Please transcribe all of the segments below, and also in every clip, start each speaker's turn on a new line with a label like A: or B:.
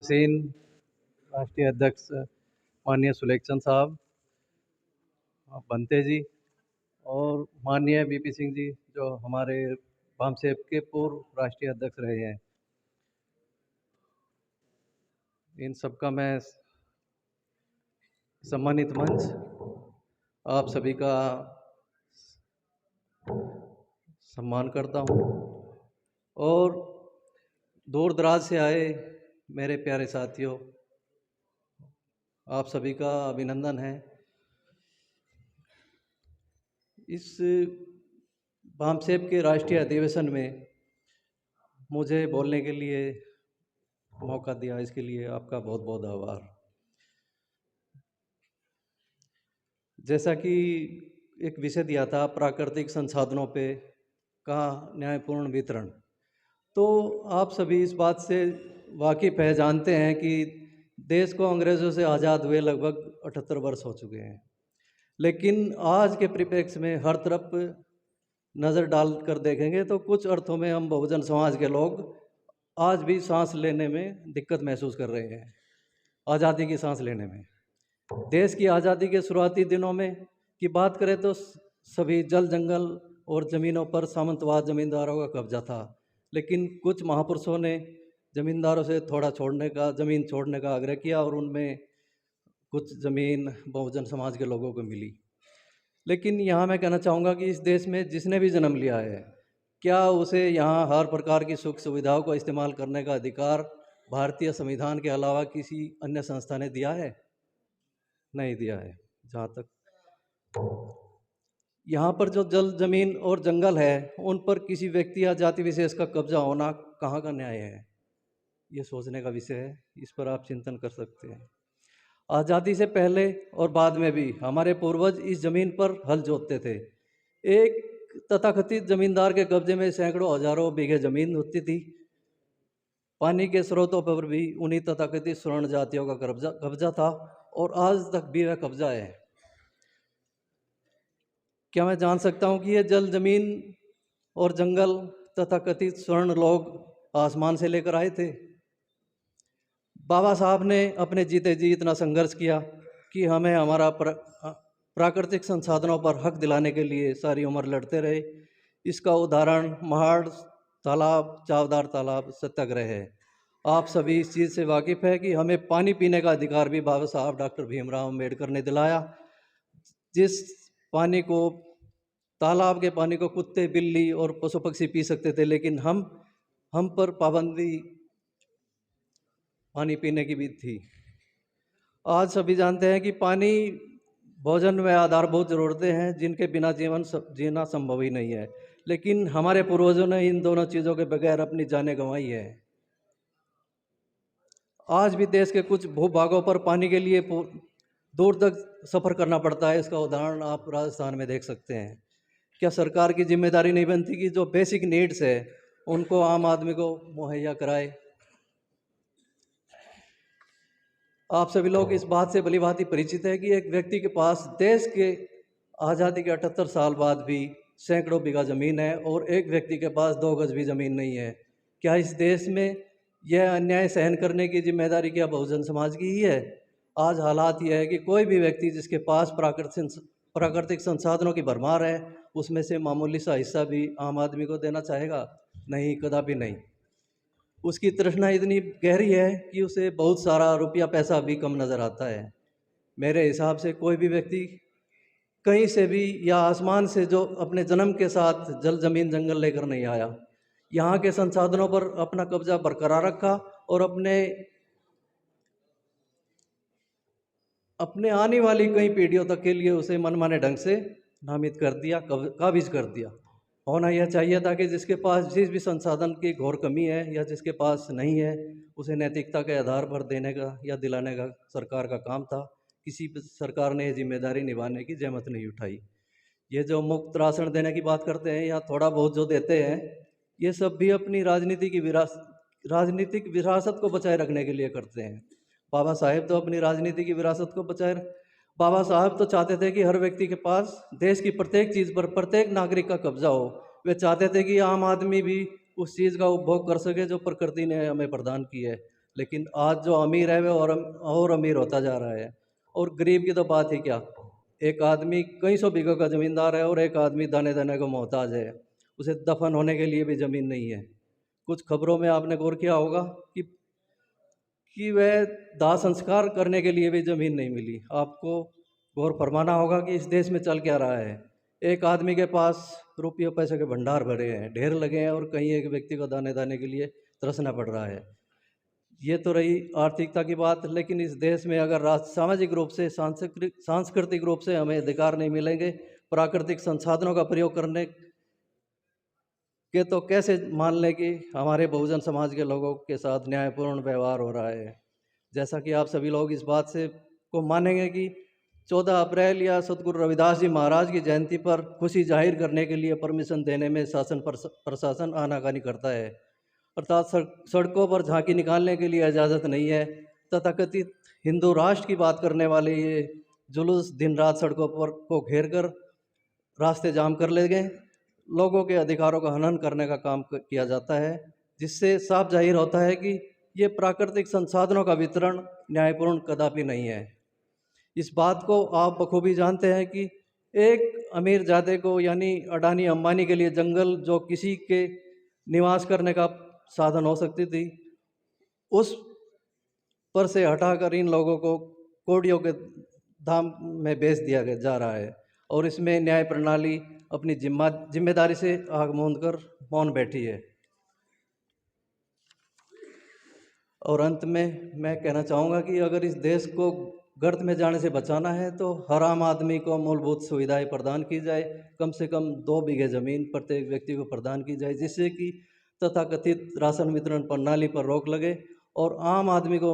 A: Scene राष्ट्रीय अध्यक्ष माननीय सुलेखचंद साहब, बंते जी और माननीय बीपी सिंह जी जो हमारे भामसेप के पूर्व राष्ट्रीय अध्यक्ष रहे हैं, इन सबका मैं सम्मानित मंच आप सभी का सम्मान करता हूँ और दूर दराज से आए मेरे प्यारे साथियों, आप सभी का अभिनंदन है। इस भामसेप के राष्ट्रीय अधिवेशन में मुझे बोलने के लिए मौका दिया, इसके लिए आपका बहुत बहुत आभार। जैसा कि एक विषय दिया था प्राकृतिक संसाधनों पे का न्यायपूर्ण वितरण, तो आप सभी इस बात से वाकिफ़ है, जानते हैं कि देश को अंग्रेज़ों से आज़ाद हुए लगभग 78 वर्ष हो चुके हैं, लेकिन आज के परिप्रेक्ष्य में हर तरफ नज़र डाल कर देखेंगे तो कुछ अर्थों में हम बहुजन समाज के लोग आज भी सांस लेने में दिक्कत महसूस कर रहे हैं, आज़ादी की सांस लेने में। देश की आज़ादी के शुरुआती दिनों में की बात करें तो सभी जल जंगल और ज़मीनों पर सामंतवाद जमींदारों का कब्जा था, लेकिन कुछ महापुरुषों ने ज़मींदारों से थोड़ा ज़मीन छोड़ने का आग्रह किया और उनमें कुछ ज़मीन बहुजन समाज के लोगों को मिली। लेकिन यहाँ मैं कहना चाहूँगा कि इस देश में जिसने भी जन्म लिया है, क्या उसे यहाँ हर प्रकार की सुख सुविधाओं का इस्तेमाल करने का अधिकार भारतीय संविधान के अलावा किसी अन्य संस्था ने दिया है? नहीं दिया है। जहाँ तक यहाँ पर जो जल जमीन और जंगल है, उन पर किसी व्यक्ति या जाति विशेष का कब्जा होना कहाँ का न्याय है? ये सोचने का विषय है, इस पर आप चिंतन कर सकते हैं। आज़ादी से पहले और बाद में भी हमारे पूर्वज इस जमीन पर हल जोतते थे। एक तथाकथित जमींदार के कब्जे में सैकड़ों हजारों बीघे जमीन होती थी। पानी के स्रोतों पर भी उन्हीं तथाकथित स्वर्ण जातियों का कब्जा था और आज तक भी वह कब्जा है। क्या मैं जान सकता हूँ कि ये जल जमीन और जंगल तथाकथित स्वर्ण लोग आसमान से लेकर आए थे? बाबा साहब ने अपने जीते जी इतना संघर्ष किया कि हमें हमारा प्राकृतिक संसाधनों पर हक दिलाने के लिए सारी उम्र लड़ते रहे। इसका उदाहरण महाड़ तालाब, चावदार तालाब सत्याग्रह है। आप सभी इस चीज़ से वाकिफ़ है कि हमें पानी पीने का अधिकार भी बाबा साहब डॉक्टर भीमराव अम्बेडकर ने दिलाया। जिस पानी को, तालाब के पानी को कुत्ते, बिल्ली और पशु पक्षी पी सकते थे, लेकिन हम पर पाबंदी पानी पीने की भी थी। आज सभी जानते हैं कि पानी भोजन व आधारभूत ज़रूरतें हैं जिनके बिना जीना संभव ही नहीं है, लेकिन हमारे पूर्वजों ने इन दोनों चीज़ों के बगैर अपनी जानें गंवाई है। आज भी देश के कुछ भूभागों पर पानी के लिए दूर तक सफ़र करना पड़ता है। इसका उदाहरण आप राजस्थान में देख सकते हैं। क्या सरकार की जिम्मेदारी नहीं बनती कि जो बेसिक नीड्स है उनको आम आदमी को मुहैया कराए? आप सभी लोग इस बात से भलीभांति परिचित है कि एक व्यक्ति के पास देश के आज़ादी के 78 साल बाद भी सैकड़ों बीघा ज़मीन है और एक व्यक्ति के पास 2 गज भी ज़मीन नहीं है। क्या इस देश में यह अन्याय सहन करने की जिम्मेदारी क्या बहुजन समाज की ही है? आज हालात यह है कि कोई भी व्यक्ति जिसके पास प्राकृतिक संसाधनों की भरमार है, उसमें से मामूली सा हिस्सा भी आम आदमी को देना चाहेगा? नहीं, कदापि नहीं। उसकी तृष्णा इतनी गहरी है कि उसे बहुत सारा रुपया पैसा भी कम नज़र आता है। मेरे हिसाब से कोई भी व्यक्ति कहीं से भी या आसमान से जो अपने जन्म के साथ जल जमीन जंगल लेकर नहीं आया, यहाँ के संसाधनों पर अपना कब्जा बरकरार रखा और अपने आने वाली कई पीढ़ियों तक के लिए उसे मनमाने ढंग से नामित कर दिया, काबिज कर दिया। होना यह चाहिए था कि जिसके पास जिस भी संसाधन की घोर कमी है या जिसके पास नहीं है, उसे नैतिकता के आधार पर देने का या दिलाने का सरकार का काम था। किसी सरकार ने जिम्मेदारी निभाने की जहमत नहीं उठाई। ये जो मुफ्त राशन देने की बात करते हैं या थोड़ा बहुत जो देते हैं, ये सब भी अपनी राजनीतिक विरासत को बचाए रखने के लिए करते हैं। बाबा साहेब तो अपनी राजनीति की विरासत को बाबा साहब तो चाहते थे कि हर व्यक्ति के पास देश की प्रत्येक चीज़ पर प्रत्येक नागरिक का कब्जा हो। वे चाहते थे कि आम आदमी भी उस चीज़ का उपभोग कर सके जो प्रकृति ने हमें प्रदान की है। लेकिन आज जो अमीर है वो और अमीर होता जा रहा है, और गरीब की तो बात ही क्या। एक आदमी कई सौ बीघों का ज़मींदार है और एक आदमी दाने दाने को मोहताज है, उसे दफन होने के लिए भी ज़मीन नहीं है। कुछ खबरों में आपने गौर किया होगा कि वह दाह संस्कार करने के लिए भी ज़मीन नहीं मिली। आपको गौर फरमाना होगा कि इस देश में चल क्या रहा है। एक आदमी के पास रुपये पैसे के भंडार भरे हैं, ढेर लगे हैं, और कहीं एक व्यक्ति को दाने दाने के लिए तरसना पड़ रहा है। ये तो रही आर्थिकता की बात, लेकिन इस देश में अगर सामाजिक रूप से, सांस्कृतिक रूप से हमें अधिकार नहीं मिलेंगे प्राकृतिक संसाधनों का प्रयोग करने के, तो कैसे मान लें कि हमारे बहुजन समाज के लोगों के साथ न्यायपूर्ण व्यवहार हो रहा है। जैसा कि आप सभी लोग इस बात से को मानेंगे कि 14 अप्रैल या सतगुरु रविदास जी महाराज की जयंती पर खुशी जाहिर करने के लिए परमिशन देने में शासन प्रशासन आनाकानी करता है, अर्थात सड़कों पर झांकी निकालने के लिए इजाज़त नहीं है। तथाकथित हिंदू राष्ट्र की बात करने वाले ये जुलूस दिन रात सड़कों पर को घेर कर रास्ते जाम कर ले गए, लोगों के अधिकारों का हनन करने का काम किया जाता है, जिससे साफ जाहिर होता है कि ये प्राकृतिक संसाधनों का वितरण न्यायपूर्ण कदापि नहीं है। इस बात को आप बखूबी जानते हैं कि एक अमीर जादे को यानी अडानी अंबानी के लिए जंगल जो किसी के निवास करने का साधन हो सकती थी, उस पर से हटाकर इन लोगों को कोड़ियों के दाम में बेच दिया जा रहा है, और इसमें न्याय प्रणाली अपनी जिम्मेदारी से आग मूंद कर मौन बैठी है। और अंत में मैं कहना चाहूँगा कि अगर इस देश को गर्त में जाने से बचाना है तो हर आम आदमी को मूलभूत सुविधाएं प्रदान की जाए, कम से कम 2 बीघे ज़मीन प्रत्येक व्यक्ति को प्रदान की जाए, जिससे कि तथाकथित राशन वितरण प्रणाली पर रोक लगे और आम आदमी को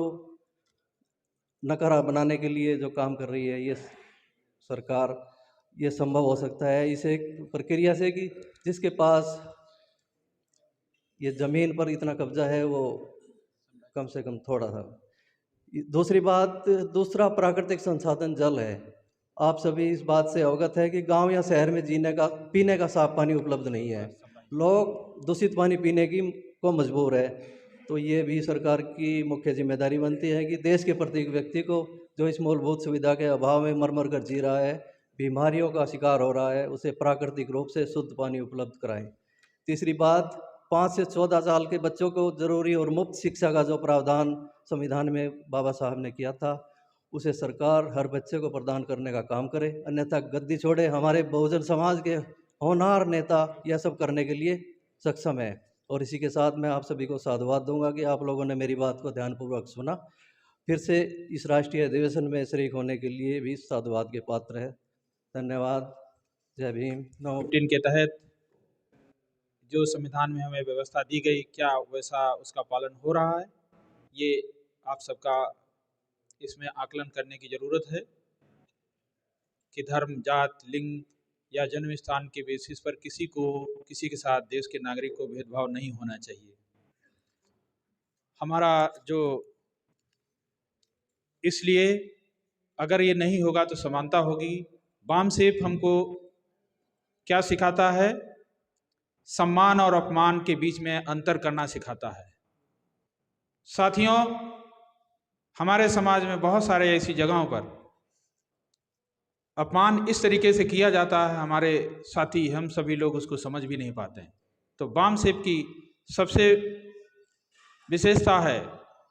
A: नकारा बनाने के लिए जो काम कर रही है ये सरकार, ये संभव हो सकता है इस एक प्रक्रिया से कि जिसके पास ये ज़मीन पर इतना कब्जा है वो कम से कम थोड़ा सा। दूसरी बात, दूसरा प्राकृतिक संसाधन जल है। आप सभी इस बात से अवगत है कि गांव या शहर में पीने का साफ पानी उपलब्ध नहीं है, लोग दूषित पानी पीने की को मजबूर है। तो ये भी सरकार की मुख्य जिम्मेदारी बनती है कि देश के प्रत्येक व्यक्ति को जो इस मूलभूत सुविधा के अभाव में मर मर कर जी रहा है, बीमारियों का शिकार हो रहा है, उसे प्राकृतिक रूप से शुद्ध पानी उपलब्ध कराएं। तीसरी बात, 5 से 14 साल के बच्चों को जरूरी और मुफ्त शिक्षा का जो प्रावधान संविधान में बाबा साहब ने किया था, उसे सरकार हर बच्चे को प्रदान करने का काम करे, अन्यथा गद्दी छोड़े हमारे बहुजन समाज के होनहार नेता यह सब करने के लिए सक्षम है। और इसी के साथ मैं आप सभी को साधुवाद दूंगा कि आप लोगों ने मेरी बात को ध्यानपूर्वक सुना। फिर से इस राष्ट्रीय अधिवेशन में शरीक होने के लिए भी साधुवाद के पात्र है। धन्यवाद। जय भीम।
B: 15 के तहत जो संविधान में हमें व्यवस्था दी गई, क्या वैसा उसका पालन हो रहा है, ये आप सबका इसमें आकलन करने की ज़रूरत है कि धर्म, जात, लिंग या जन्म स्थान के बेसिस पर किसी के साथ देश के नागरिक को भेदभाव नहीं होना चाहिए। हमारा जो इसलिए अगर ये नहीं होगा तो समानता होगी। वामसेफ हमको क्या सिखाता है? सम्मान और अपमान के बीच में अंतर करना सिखाता है। साथियों, हमारे समाज में बहुत सारे ऐसी जगहों पर अपमान इस तरीके से किया जाता है, हमारे साथी हम सभी लोग उसको समझ भी नहीं पाते हैं। तो वामसेफ की सबसे विशेषता है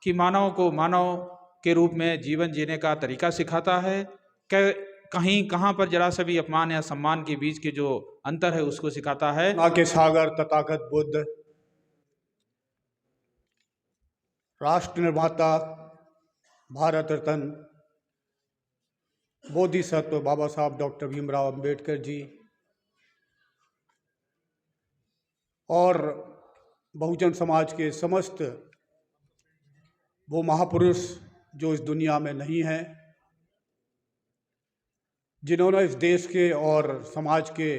B: कि मानव को मानव के रूप में जीवन जीने का तरीका सिखाता है। कहीं कहाँ पर जरा सा भी अपमान या सम्मान के बीच के जो अंतर है उसको सिखाता है।
C: ना के सागर तथागत बुद्ध, राष्ट्र निर्माता, भारत रत्न, बोधिसत्व बाबा साहब डॉक्टर भीमराव अंबेडकर जी और बहुजन समाज के समस्त वो महापुरुष जो इस दुनिया में नहीं हैं, जिन्होंने इस देश के और समाज के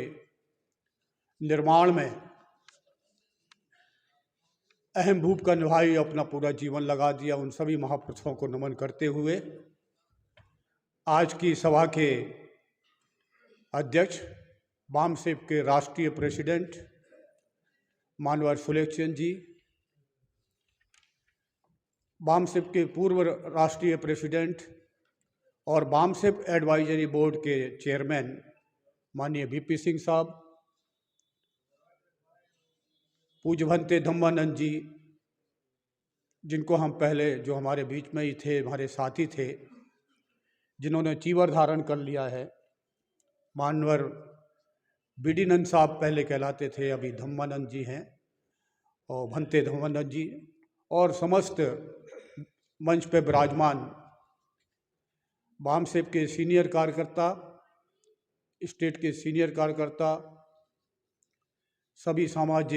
C: निर्माण में अहम भूमिका निभाई, अपना पूरा जीवन लगा दिया, उन सभी महापुरुषों को नमन करते हुए आज की सभा के अध्यक्ष, वामसेफ के राष्ट्रीय प्रेसिडेंट मानवर सुलेखचंद जी, बामसेप के पूर्व राष्ट्रीय प्रेसिडेंट और बामसेप एडवाइजरी बोर्ड के चेयरमैन माननीय वीपी सिंह साहब, पूज्य भंते धम्मानंद जी, जिनको हम पहले जो हमारे बीच में ही थे, हमारे साथी थे, जिन्होंने चीवर धारण कर लिया है, मानवर बीडीनंद साहब पहले कहलाते थे, अभी धम्मानंद जी हैं, और भंते धम्मानंद जी, और समस्त मंच पे विराजमान बामसेप के सीनियर कार्यकर्ता, स्टेट के सीनियर कार्यकर्ता, सभी समाज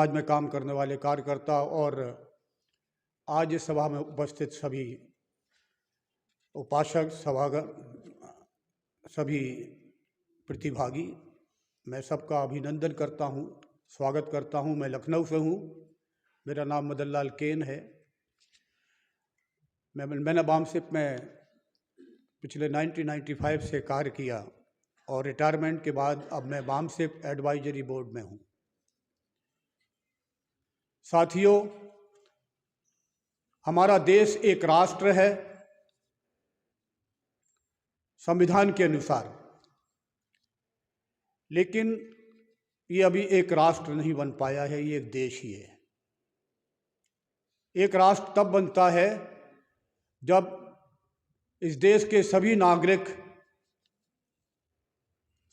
C: में काम करने वाले कार्यकर्ता और आज इस सभा में उपस्थित सभी उपासक, सभागण, सभी प्रतिभागी, मैं सबका अभिनंदन करता हूँ, स्वागत करता हूँ। मैं लखनऊ से हूँ, मेरा नाम मदन लाल केन है। मैंने बामसेप में पिछले 1995 से कार्य किया और रिटायरमेंट के बाद अब मैं बामसेप एडवाइजरी बोर्ड में हूँ। साथियों, हमारा देश एक राष्ट्र है संविधान के अनुसार, लेकिन ये अभी एक राष्ट्र नहीं बन पाया है, ये एक देश ही है। एक राष्ट्र तब बनता है जब इस देश के सभी नागरिक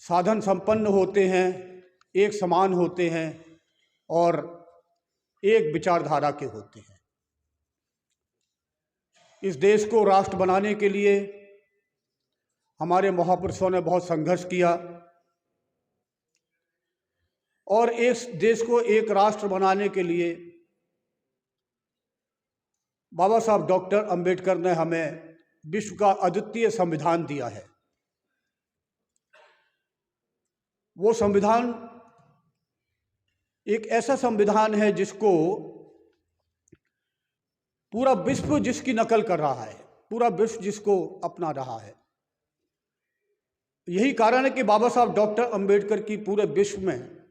C: साधन संपन्न होते हैं, एक समान होते हैं और एक विचारधारा के होते हैं। इस देश को राष्ट्र बनाने के लिए हमारे महापुरुषों ने बहुत संघर्ष किया और इस देश को एक राष्ट्र बनाने के लिए बाबा साहब डॉक्टर अंबेडकर ने हमें विश्व का अद्वितीय संविधान दिया है। वो संविधान एक ऐसा संविधान है जिसको पूरा विश्व जिसकी नकल कर रहा है, पूरा विश्व जिसको अपना रहा है। यही कारण है कि बाबा साहब डॉक्टर अंबेडकर की पूरे विश्व में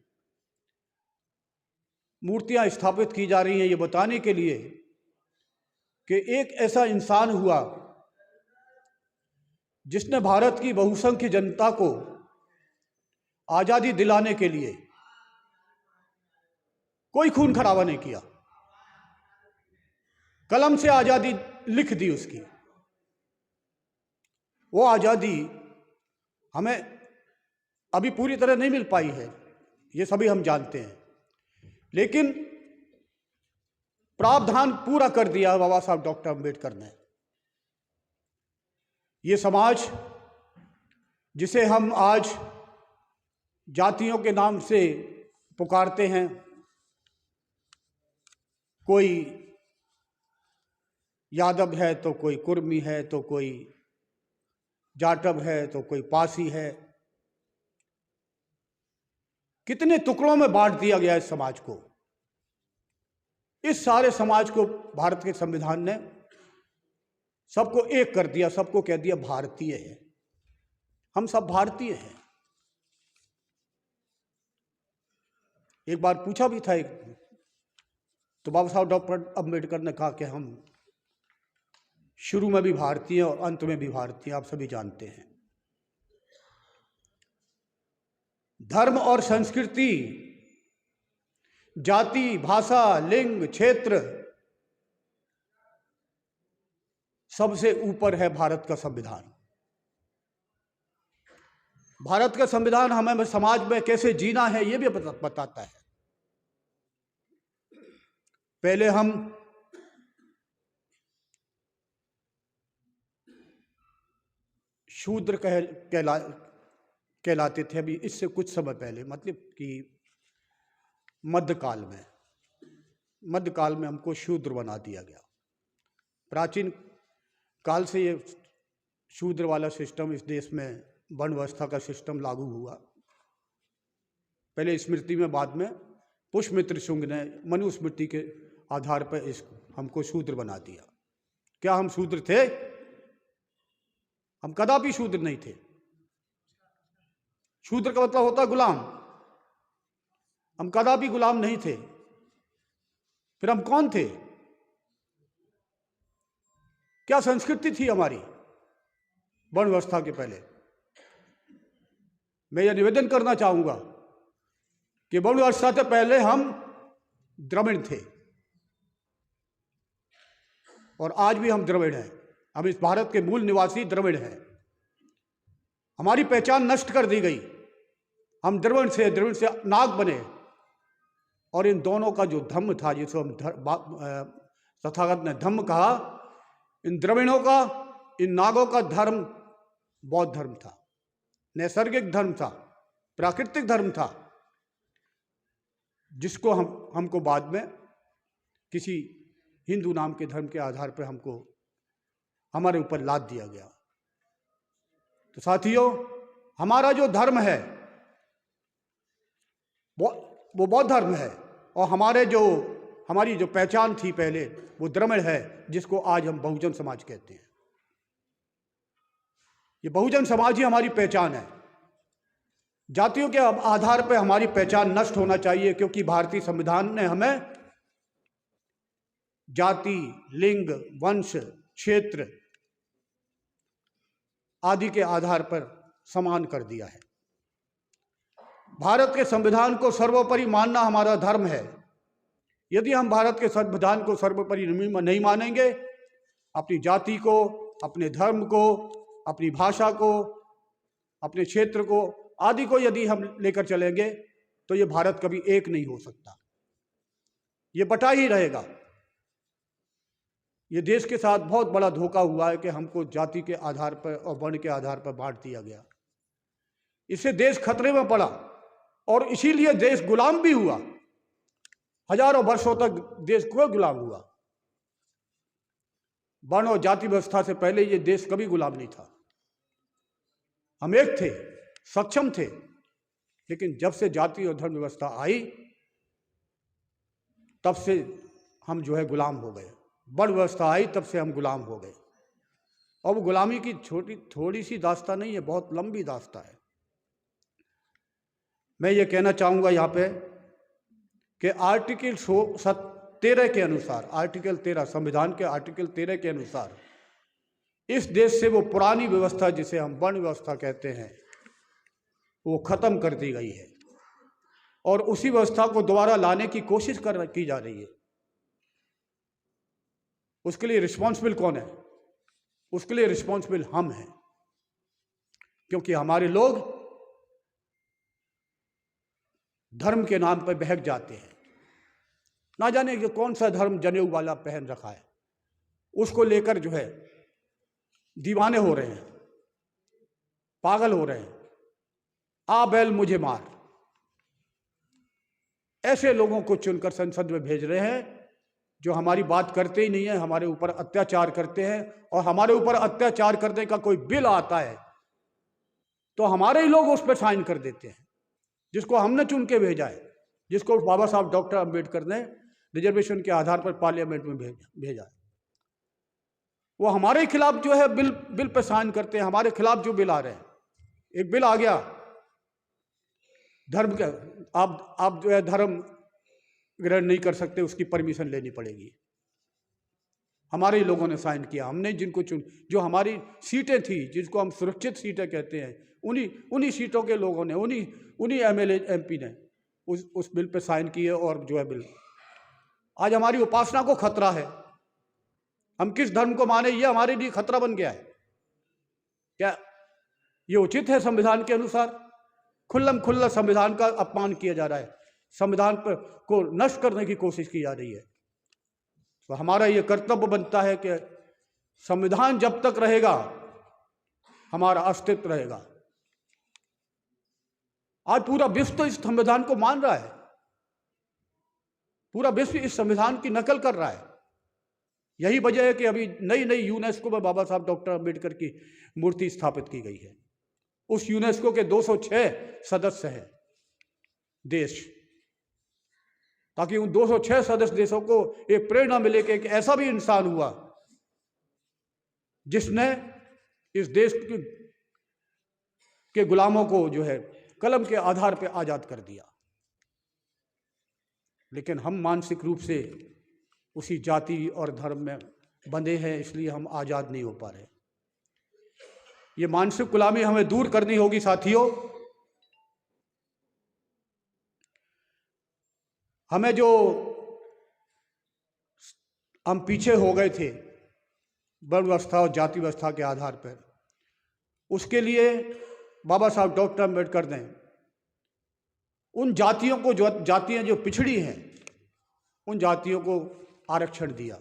C: मूर्तियां स्थापित की जा रही हैं, ये बताने के लिए कि एक ऐसा इंसान हुआ जिसने भारत की बहुसंख्य जनता को आजादी दिलाने के लिए कोई खून खराबा नहीं किया, कलम से आजादी लिख दी उसकी। वो आजादी हमें अभी पूरी तरह नहीं मिल पाई है, ये सभी हम जानते हैं, लेकिन प्रावधान पूरा कर दिया बाबा साहब डॉक्टर अंबेडकर ने। ये समाज जिसे हम आज जातियों के नाम से पुकारते हैं, कोई यादव है तो कोई कुर्मी है तो कोई जाटव है तो कोई पासी है, कितने टुकड़ों में बांट दिया गया इस समाज को। इस सारे समाज को भारत के संविधान ने सबको एक कर दिया, सबको कह दिया भारतीय है, हम सब भारतीय हैं। एक बार पूछा भी था तो बाबा साहब डॉक्टर अंबेडकर ने कहा कि हम शुरू में भी भारतीय और अंत में भी भारतीय, आप सभी जानते हैं। धर्म और संस्कृति, जाति, भाषा, लिंग, क्षेत्र, सबसे ऊपर है भारत का संविधान। भारत का संविधान हमें समाज में कैसे जीना है ये भी बताता है। पहले हम शूद्र कहलाते थे, अभी इससे कुछ समय पहले, मतलब कि मध्यकाल में हमको शूद्र बना दिया गया। प्राचीन काल से ये शूद्र वाला सिस्टम इस देश में वर्ण व्यवस्था का सिस्टम लागू हुआ। पहले स्मृति में, बाद में पुष्यमित्र शुंग ने मनुस्मृति के आधार पर हमको शूद्र बना दिया। क्या हम शूद्र थे? हम कदापि शूद्र नहीं थे। शूद्र का मतलब होता है गुलाम, हम कदापि गुलाम नहीं थे। फिर हम कौन थे? क्या संस्कृति थी हमारी वर्ण व्यवस्था के पहले? मैं यह निवेदन करना चाहूंगा कि वर्ण व्यवस्था से पहले हम द्रविड़ थे और आज भी हम द्रविड़ हैं। हम इस भारत के मूल निवासी द्रविड़ हैं। हमारी पहचान नष्ट कर दी गई। हम द्रविड़ से नाग बने और इन दोनों का जो धम्म था, जिसको हम तथागत ने धम्म कहा, इन द्रविड़ों का, इन नागों का धर्म बौद्ध धर्म था, नैसर्गिक धर्म था, प्राकृतिक धर्म था, जिसको हमको बाद में किसी हिंदू नाम के धर्म के आधार पर हमको हमारे ऊपर लाद दिया गया। तो साथियों, हमारा जो धर्म है वो बौद्ध धर्म है और हमारी जो पहचान थी पहले वो द्रविड़ है, जिसको आज हम बहुजन समाज कहते हैं। ये बहुजन समाज ही हमारी पहचान है। जातियों के आधार पर हमारी पहचान नष्ट होना चाहिए, क्योंकि भारतीय संविधान ने हमें जाति, लिंग, वंश, क्षेत्र आदि के आधार पर समान कर दिया है। भारत के संविधान को सर्वोपरि मानना हमारा धर्म है। यदि हम भारत के संविधान को सर्वोपरि नहीं मानेंगे, अपनी जाति को, अपने धर्म को, अपनी भाषा को, अपने क्षेत्र को आदि को यदि हम लेकर चलेंगे तो ये भारत कभी एक नहीं हो सकता। ये बटा ही रहेगा। ये देश के साथ बहुत बड़ा धोखा हुआ है कि हमको जाति के आधार पर और वर्ण के आधार पर बांट दिया गया। इससे देश खतरे में पड़ा और इसीलिए देश गुलाम भी हुआ। हजारों वर्षों तक देश क्यों गुलाम हुआ? वर्ण और जाति व्यवस्था से पहले ये देश कभी गुलाम नहीं था। हम एक थे, सक्षम थे, लेकिन जब से जाति और धर्म व्यवस्था आई तब से हम जो है गुलाम हो गए। वर्ण व्यवस्था आई तब से हम गुलाम हो गए। और वो गुलामी की थोड़ी सी दास्ता नहीं है, बहुत लंबी दास्ता है। मैं ये कहना चाहूँगा यहाँ पे कि आर्टिकल 13 के अनुसार, आर्टिकल 13 संविधान के आर्टिकल 13 के अनुसार इस देश से वो पुरानी व्यवस्था जिसे हम वर्ण व्यवस्था कहते हैं वो खत्म कर दी गई है और उसी व्यवस्था को दोबारा लाने की कोशिश की जा रही है। उसके लिए रिस्पॉन्सिबल कौन है? उसके लिए रिस्पॉन्सिबल हम हैं, क्योंकि हमारे लोग धर्म के नाम पर बहक जाते हैं। ना जाने कि कौन सा धर्म जनेऊ वाला पहन रखा है, उसको लेकर जो है दीवाने हो रहे हैं, पागल हो रहे हैं। आ बैल मुझे मार, ऐसे लोगों को चुनकर संसद में भेज रहे हैं जो हमारी बात करते ही नहीं है, हमारे ऊपर अत्याचार करते हैं। और हमारे ऊपर अत्याचार करने का कोई बिल आता है तो हमारे ही लोग उस पर साइन कर देते हैं, जिसको हमने चुन के भेजा है, जिसको बाबा साहब डॉक्टर अंबेडकर ने रिजर्वेशन के आधार पर पार्लियामेंट में भेजा है। वो हमारे खिलाफ जो है बिल पे साइन करते हैं। हमारे खिलाफ जो बिल आ रहे हैं, एक बिल आ गया धर्म का, आप जो है धर्म ग्रहण नहीं कर सकते, उसकी परमिशन लेनी पड़ेगी। हमारे ही लोगों ने साइन किया। हमने जिनको जो हमारी सीटें थी, जिसको हम सुरक्षित सीटें कहते हैं, उन्हीं सीटों के लोगों ने, उन्हीं एमएलए एमपी ने उस बिल पे साइन किए और जो है बिल आज हमारी उपासना को खतरा है। हम किस धर्म को माने, ये हमारे लिए खतरा बन गया है। क्या ये उचित है? संविधान के अनुसार खुल्लम खुल्ला संविधान का अपमान किया जा रहा है, संविधान पर को नष्ट करने की कोशिश की जा रही है। तो हमारा ये कर्तव्य बनता है कि संविधान जब तक रहेगा हमारा अस्तित्व रहेगा। आज पूरा विश्व तो इस संविधान को मान रहा है, पूरा विश्व इस संविधान की नकल कर रहा है। यही वजह है कि अभी नई यूनेस्को में बाबा साहब डॉक्टर अंबेडकर की मूर्ति स्थापित की गई है। उस यूनेस्को के 206 सदस्य हैं देश, ताकि उन 206 सदस्य देशों को एक प्रेरणा मिले कि एक ऐसा भी इंसान हुआ जिसने इस देश के गुलामों को जो है कलम के आधार पर आजाद कर दिया। लेकिन हम मानसिक रूप से उसी जाति और धर्म में बंधे हैं, इसलिए हम आज़ाद नहीं हो पा रहे। ये मानसिक गुलामी हमें दूर करनी होगी साथियों। हमें जो हम पीछे हो गए थे वर्ण व्यवस्था और जाति व्यवस्था के आधार पर, उसके लिए बाबा साहब डॉक्टर अम्बेडकर ने उन जातियों को, जो जातियां जो पिछड़ी हैं, उन जातियों को आरक्षण दिया,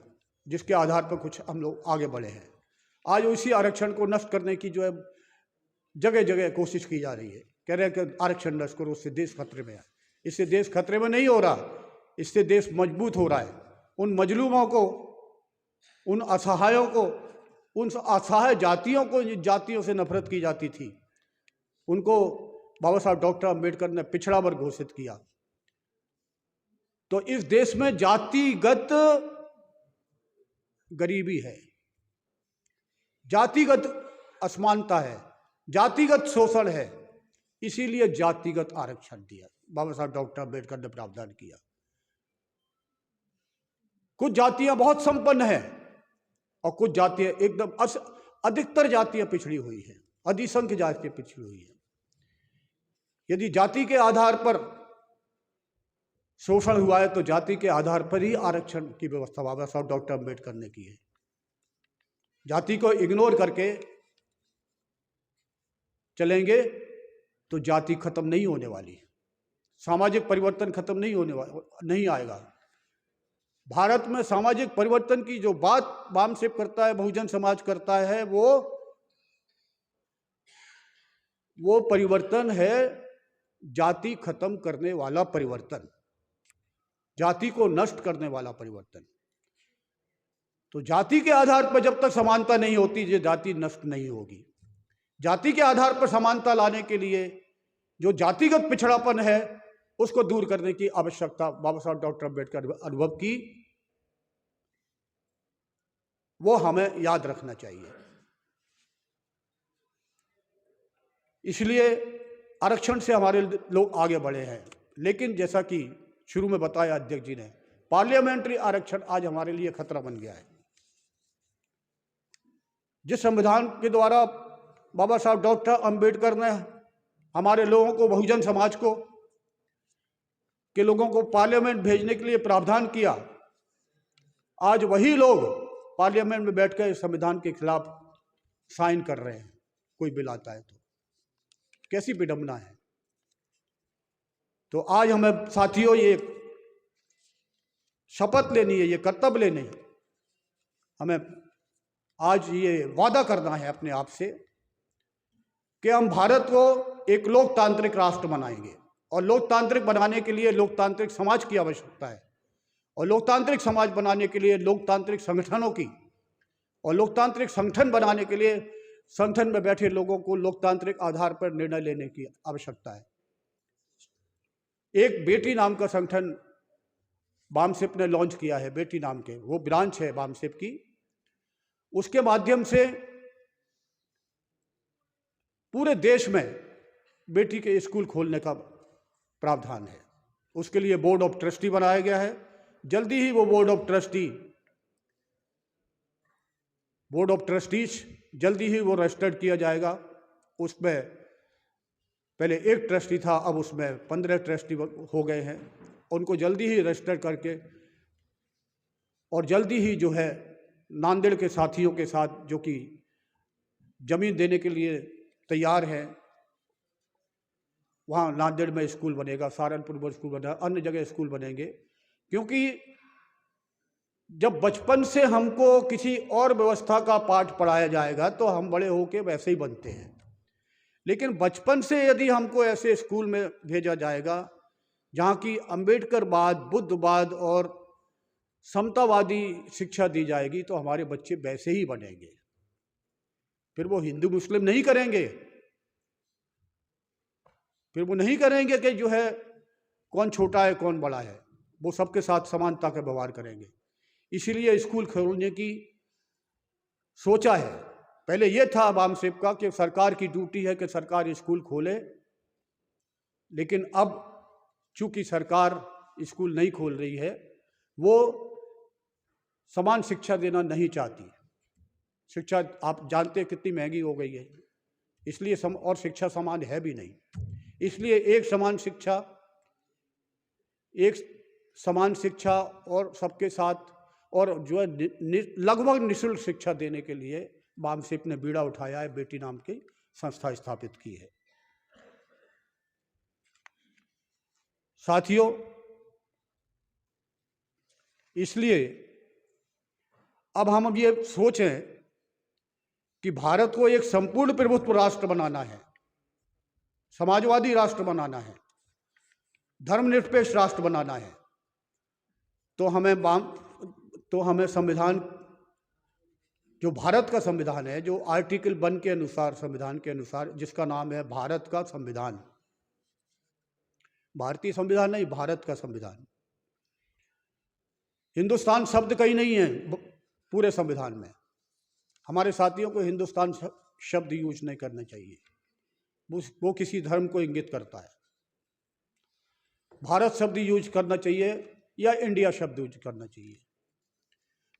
C: जिसके आधार पर कुछ हम लोग आगे बढ़े हैं। आज उसी आरक्षण को नष्ट करने की जो है जगह जगह कोशिश की जा रही है। कह रहे हैं कि आरक्षण नष्ट करो, उससे देश खतरे में है। इससे देश खतरे में नहीं हो रहा, इससे देश मजबूत हो रहा है। उन मजलूमों को, उन असहायों को, उन असहाय जातियों को, जिन जातियों से नफरत की जाती थी, उनको बाबा साहब डॉक्टर अम्बेडकर ने पिछड़ा वर्ग घोषित किया। तो इस देश में जातिगत गरीबी है, जातिगत असमानता है, जातिगत शोषण है, इसीलिए जातिगत आरक्षण दिया, बाबा साहब डॉक्टर अम्बेडकर ने प्रावधान किया। कुछ जातियां बहुत संपन्न हैं और कुछ जातियां एकदम अधिकतर जातियां पिछड़ी हुई हैं, अधिसंख्य जातियां पिछड़ी हुई हैं। यदि जाति के आधार पर शोषण हुआ है तो जाति के आधार पर ही आरक्षण की व्यवस्था बाबा साहब डॉक्टर अम्बेडकर ने की है। जाति को इग्नोर करके चलेंगे तो जाति खत्म नहीं होने वाली, सामाजिक परिवर्तन खत्म नहीं होने वाला, नहीं आएगा। भारत में सामाजिक परिवर्तन की जो बात वामसेप करता है, बहुजन समाज करता है, वो परिवर्तन है जाति खत्म करने वाला परिवर्तन, जाति को नष्ट करने वाला परिवर्तन। तो जाति के आधार पर जब तक समानता नहीं होती, ये जाति नष्ट नहीं होगी। जाति के आधार पर समानता लाने के लिए जो जातिगत पिछड़ापन है, उसको दूर करने की आवश्यकता बाबा साहब डॉक्टर अम्बेडकर अनुभव की, वो हमें याद रखना चाहिए। इसलिए आरक्षण से हमारे लोग आगे बढ़े हैं। लेकिन जैसा कि शुरू में बताया अध्यक्ष जी ने, पार्लियामेंट्री आरक्षण आज हमारे लिए खतरा बन गया है। जिस संविधान के द्वारा बाबा साहब डॉक्टर अम्बेडकर ने हमारे लोगों को, बहुजन समाज को, के लोगों को पार्लियामेंट भेजने के लिए प्रावधान किया, आज वही लोग पार्लियामेंट में बैठकर संविधान के खिलाफ साइन कर रहे हैं। कोई बिल आता है तो कैसी विडंबना है। तो आज हमें साथियों ये शपथ लेनी है, ये कर्तव्य लेनी है, हमें आज ये वादा करना है अपने आप से कि हम भारत को एक लोकतांत्रिक राष्ट्र बनाएंगे। और लोकतांत्रिक बनाने के लिए लोकतांत्रिक समाज की आवश्यकता है, और लोकतांत्रिक समाज बनाने के लिए लोकतांत्रिक संगठनों की, और लोकतांत्रिक संगठन बनाने के लिए संगठन में बैठे लोगों को लोकतांत्रिक आधार पर निर्णय लेने की आवश्यकता है। एक बेटी नाम का संगठन वामसेप ने लॉन्च किया है, बेटी नाम के, वो ब्रांच है वामसेप की। उसके माध्यम से पूरे देश में बेटी के स्कूल खोलने का प्रावधान है। उसके लिए बोर्ड ऑफ ट्रस्टी बनाया गया है। जल्दी ही वो बोर्ड ऑफ ट्रस्टीज जल्दी ही वो रजिस्टर्ड किया जाएगा। उसमें पहले एक ट्रस्टी था, अब उसमें 15 ट्रस्टी हो गए हैं। उनको जल्दी ही रजिस्टर करके और जल्दी ही जो है नांदेड़ के साथियों के साथ, जो कि जमीन देने के लिए तैयार हैं, वहाँ नांदेड़ में स्कूल बनेगा, सहारनपुर में स्कूल बनेगा, अन्य जगह स्कूल बनेंगे। क्योंकि जब बचपन से हमको किसी और व्यवस्था का पाठ पढ़ाया जाएगा तो हम बड़े होके वैसे ही बनते हैं। लेकिन बचपन से यदि हमको ऐसे स्कूल में भेजा जाएगा जहाँ की अम्बेडकरवाद, बुद्धवाद और समतावादी शिक्षा दी जाएगी, तो हमारे बच्चे वैसे ही बनेंगे। फिर वो हिंदू मुस्लिम नहीं करेंगे, फिर वो नहीं करेंगे कि जो है कौन छोटा है कौन बड़ा है, वो सबके साथ समानता का व्यवहार करेंगे। इसीलिए स्कूल खोलने की सोचा है। पहले ये था वामसेप का कि सरकार की ड्यूटी है कि सरकार स्कूल खोले, लेकिन अब चूंकि सरकार स्कूल नहीं खोल रही है, वो समान शिक्षा देना नहीं चाहती। शिक्षा आप जानते हैं कितनी महंगी हो गई है, इसलिए और शिक्षा समान है भी नहीं। इसलिए एक समान शिक्षा और सबके साथ और जो है लगभग निःशुल्क शिक्षा देने के लिए बामसेप ने बीड़ा उठाया है, बेटी नाम की संस्था स्थापित की है। साथियों, इसलिए अब हम ये सोचें कि भारत को एक संपूर्ण प्रभुत्व राष्ट्र बनाना है, समाजवादी राष्ट्र बनाना है, धर्मनिरपेक्ष राष्ट्र बनाना है, तो हमें संविधान, जो भारत का संविधान है, जो आर्टिकल 1 के अनुसार, संविधान के अनुसार, जिसका नाम है भारत का संविधान, भारतीय संविधान नहीं, भारत का संविधान। हिंदुस्तान शब्द कहीं नहीं है पूरे संविधान में। हमारे साथियों को हिंदुस्तान शब्द यूज नहीं करना चाहिए, वो किसी धर्म को इंगित करता है। भारत शब्द यूज करना चाहिए या इंडिया शब्द यूज करना चाहिए।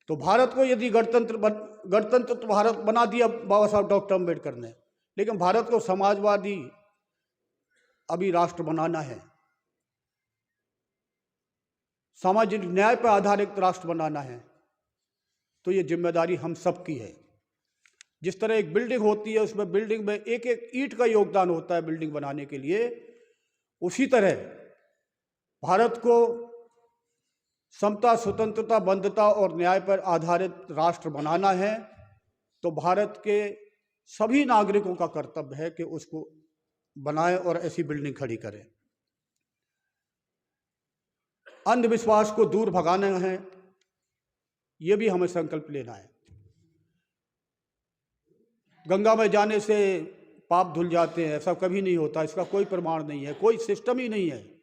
C: तो भारत को यदि गणतंत्र तो भारत बना दिया बाबा साहब डॉक्टर अम्बेडकर ने, लेकिन भारत को समाजवादी अभी राष्ट्र बनाना है, सामाजिक न्याय पर आधारित राष्ट्र बनाना है। तो ये जिम्मेदारी हम सब की है। जिस तरह एक बिल्डिंग होती है, उसमें बिल्डिंग में एक एक ईंट का योगदान होता है बिल्डिंग बनाने के लिए, उसी तरह भारत को समता, स्वतंत्रता, बंधुता और न्याय पर आधारित राष्ट्र बनाना है। तो भारत के सभी नागरिकों का कर्तव्य है कि उसको बनाएं और ऐसी बिल्डिंग खड़ी करें। अंधविश्वास को दूर भगाना है, ये भी हमें संकल्प लेना है। गंगा में जाने से पाप धुल जाते हैं, ऐसा कभी नहीं होता, इसका कोई प्रमाण नहीं है, कोई सिस्टम ही नहीं है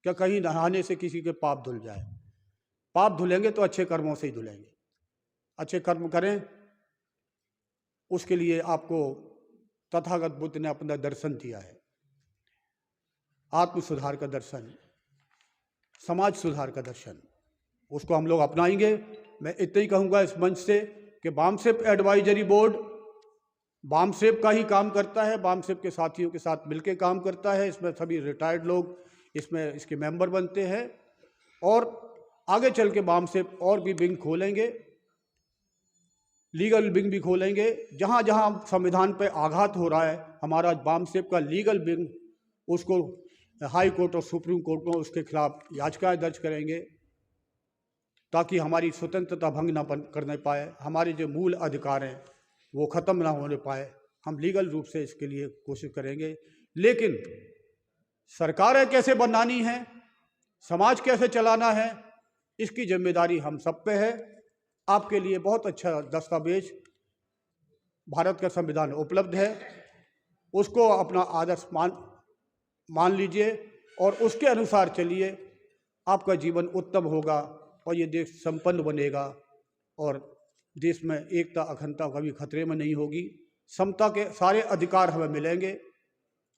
C: क्या कहीं नहाने से किसी के पाप धुल जाए। पाप धुलेंगे तो अच्छे कर्मों से ही धुलेंगे। अच्छे कर्म करें, उसके लिए आपको तथागत बुद्ध ने अपना दर्शन दिया है, आत्म सुधार का दर्शन, समाज सुधार का दर्शन, उसको हम लोग अपनाएंगे। मैं इतना ही कहूँगा इस मंच से कि बामसेप एडवाइजरी बोर्ड बामसेप का ही काम करता है, बामसेप के साथियों के साथ मिलकर काम करता है। इसमें सभी रिटायर्ड लोग इसके मेंबर बनते हैं और आगे चल के बामसेप और भी विंग खोलेंगे, लीगल विंग भी खोलेंगे। जहाँ जहाँ संविधान पर आघात हो रहा है, हमारा बामसेप का लीगल विंग उसको हाई कोर्ट और सुप्रीम कोर्ट में उसके खिलाफ याचिकाएं दर्ज करेंगे, ताकि हमारी स्वतंत्रता भंग ना करने पाए, हमारे जो मूल अधिकार हैं वो ख़त्म ना होने पाए। हम लीगल रूप से इसके लिए कोशिश करेंगे। लेकिन सरकारें कैसे बनानी है, समाज कैसे चलाना है, इसकी जिम्मेदारी हम सब पे है। आपके लिए बहुत अच्छा दस्तावेज भारत का संविधान उपलब्ध है, उसको अपना आदर्श मान लीजिए और उसके अनुसार चलिए। आपका जीवन उत्तम होगा और ये देश संपन्न बनेगा और देश में एकता, अखंडता कभी खतरे में नहीं होगी। समता के सारे अधिकार हमें मिलेंगे,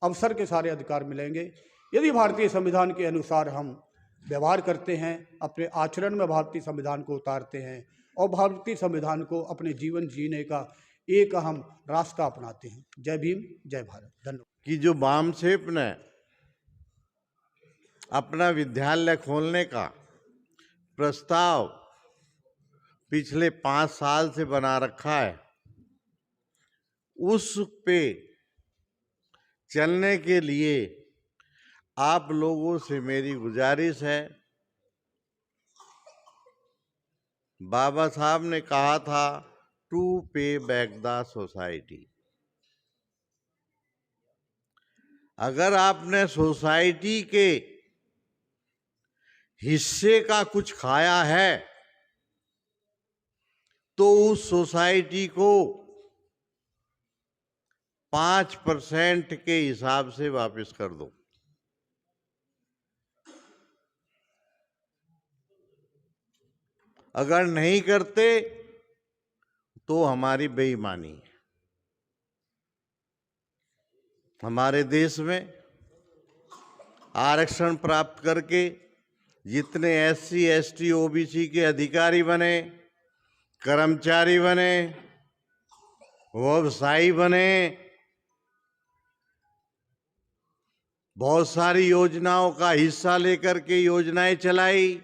C: अवसर के सारे अधिकार मिलेंगे, यदि भारतीय संविधान के अनुसार हम व्यवहार करते हैं, अपने आचरण में भारतीय संविधान को उतारते हैं और भारतीय संविधान को अपने जीवन जीने का एक अहम रास्ता अपनाते हैं। जय भीम, जय भारत। धन्यवाद।
D: कि जो बामसेप ने अपना विद्यालय खोलने का प्रस्ताव पिछले 5 साल से बना रखा है, उस पे चलने के लिए आप लोगों से मेरी गुजारिश है। बाबा साहब ने कहा था टू पे बैक द सोसाइटी। अगर आपने सोसाइटी के हिस्से का कुछ खाया है तो उस सोसाइटी को 5% के हिसाब से वापस कर दो। अगर नहीं करते तो हमारी बेईमानी है। हमारे देश में आरक्षण प्राप्त करके जितने SC ST OBC के अधिकारी बने, कर्मचारी बने, व्यवसायी बने, बहुत सारी योजनाओं का हिस्सा लेकर के योजनाएं चलाई,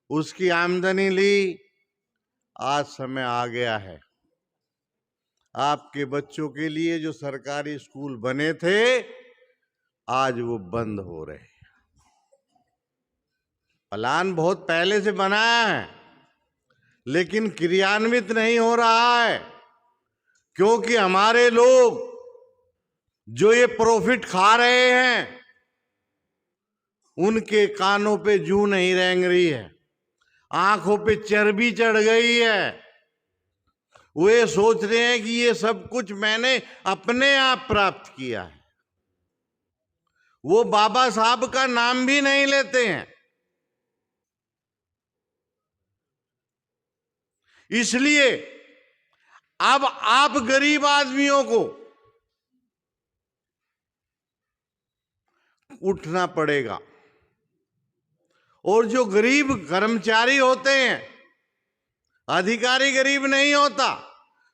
D: उसकी आमदनी ली। आज समय आ गया है, आपके बच्चों के लिए जो सरकारी स्कूल बने थे आज वो बंद हो रहे हैं। प्लान बहुत पहले से बनाया है लेकिन क्रियान्वित नहीं हो रहा है, क्योंकि हमारे लोग जो ये प्रॉफिट खा रहे हैं उनके कानों पे जूं नहीं रेंग रही है, आंखों पे चर्बी चढ़ गई है। वे सोच रहे हैं कि ये सब कुछ मैंने अपने आप प्राप्त किया है। वो बाबा साहब का नाम भी नहीं लेते हैं। इसलिए अब आप गरीब आदमियों को उठना पड़ेगा। और जो गरीब कर्मचारी होते हैं, अधिकारी गरीब नहीं होता,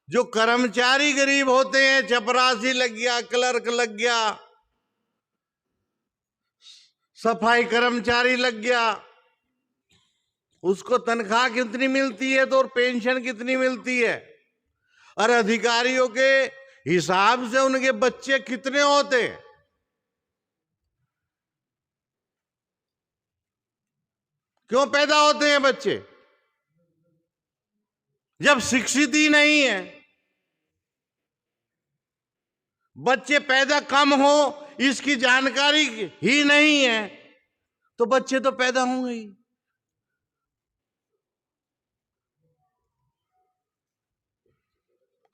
D: जो कर्मचारी गरीब होते हैं, चपरासी लग गया, क्लर्क लग गया, सफाई कर्मचारी लग गया, उसको तनख्वाह कितनी मिलती है तो और पेंशन कितनी मिलती है। और अधिकारियों के हिसाब से उनके बच्चे कितने होते हैं। क्यों पैदा होते हैं बच्चे? जब शिक्षित ही नहीं है, बच्चे पैदा कम हो इसकी जानकारी ही नहीं है, तो बच्चे तो पैदा होंगे ही।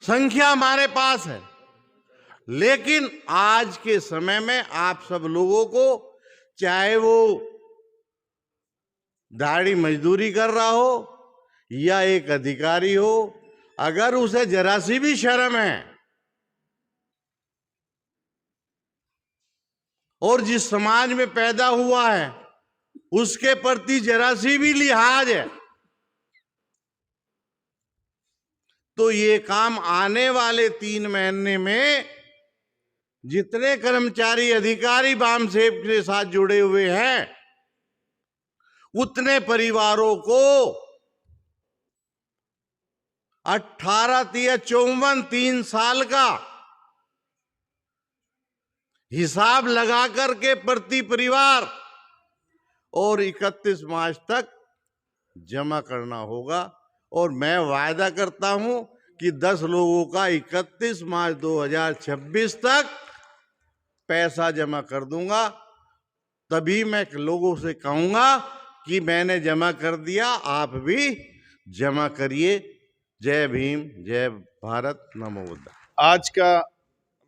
D: संख्या हमारे पास है, लेकिन आज के समय में आप सब लोगों को, चाहे वो दाढ़ी मजदूरी कर रहा हो या एक अधिकारी हो, अगर उसे जरा सी भी शर्म है और जिस समाज में पैदा हुआ है उसके प्रति जरा सी भी लिहाज है, तो ये काम आने वाले 3 महीने में जितने कर्मचारी अधिकारी वामसेव के साथ जुड़े हुए हैं उतने परिवारों को 18 या 54 3 साल का हिसाब लगा करके प्रति परिवार और 31 मार्च तक जमा करना होगा। और मैं वायदा करता हूं कि 10 लोगों का 31 मार्च 2026 तक पैसा जमा कर दूंगा। तभी मैं लोगों से कहूंगा कि मैंने जमा कर दिया, आप भी जमा करिए। जय भीम, जय भारत, नमो बुद्ध।
E: आज का